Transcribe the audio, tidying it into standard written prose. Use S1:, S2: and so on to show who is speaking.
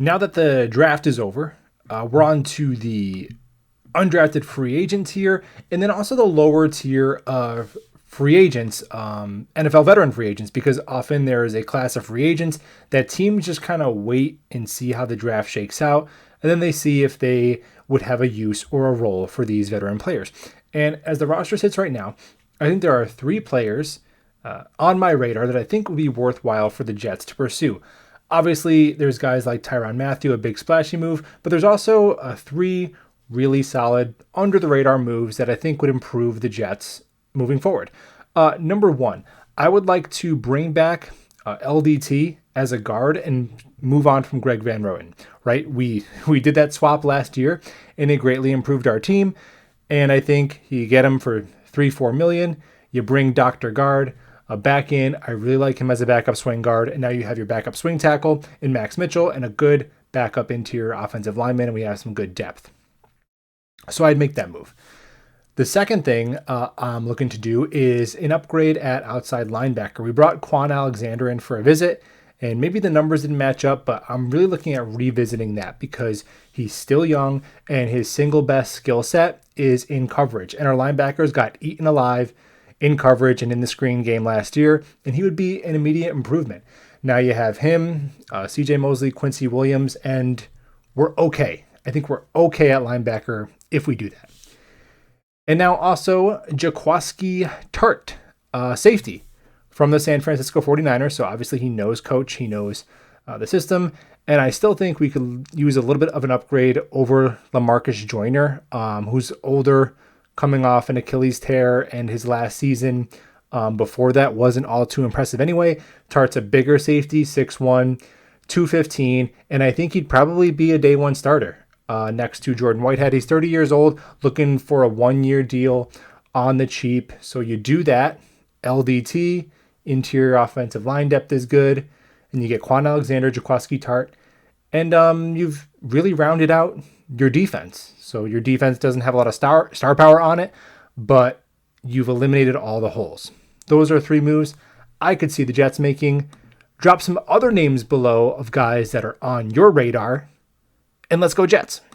S1: Now that the draft is over, we're on to the undrafted free agent tier, and then also the lower tier of free agents, NFL veteran free agents, because often there is a class of free agents that teams just kind of wait and see how the draft shakes out, and then they see if they would have a use or a role for these veteran players. And as the roster sits right now, I think there are three players on my radar that I think would be worthwhile for the Jets to pursue. Obviously, there's guys like Tyrann Mathieu, a big splashy move, but there's also three really solid, under the radar moves that I think would improve the Jets moving forward. Number one, I would like to bring back LDT as a guard and move on from Greg Van Roten. Right? We did that swap last year, and it greatly improved our team. And I think you get him for 3-4 million. You bring Dr. Guard back in. I really like him as a backup swing guard. And now you have your backup swing tackle in Max Mitchell and a good backup interior offensive lineman, and we have some good depth. So I'd make that move. The second thing I'm looking to do is an upgrade at outside linebacker. We brought Quan Alexander in for a visit, and maybe the numbers didn't match up, but I'm really looking at revisiting that because he's still young and his single best skill set is in coverage. And our linebackers got eaten alive in coverage and in the screen game last year, and he would be an immediate improvement. Now you have him, CJ Mosley, Quincy Williams, and we're okay. I think we're okay at linebacker if we do that. And now also Jaquiski Tartt, safety from the San Francisco 49ers. So obviously he knows coach, he knows the system. And I still think we could use a little bit of an upgrade over LaMarcus Joyner, who's older, coming off an Achilles tear, and his last season before that wasn't all too impressive anyway. Tartt's a bigger safety, 6'1", 215, and I think he'd probably be a day one starter next to Jordan Whitehead. He's 30 years old, looking for a 1-year deal on the cheap. So you do that. LDT, interior offensive line depth is good. And you get Quan Alexander, Jaquiski Tartt. And you've really rounded out your defense. So your defense doesn't have a lot of star power on it, but you've eliminated all the holes. Those are three moves I could see the Jets making. Drop some other names below of guys that are on your radar. And let's go Jets.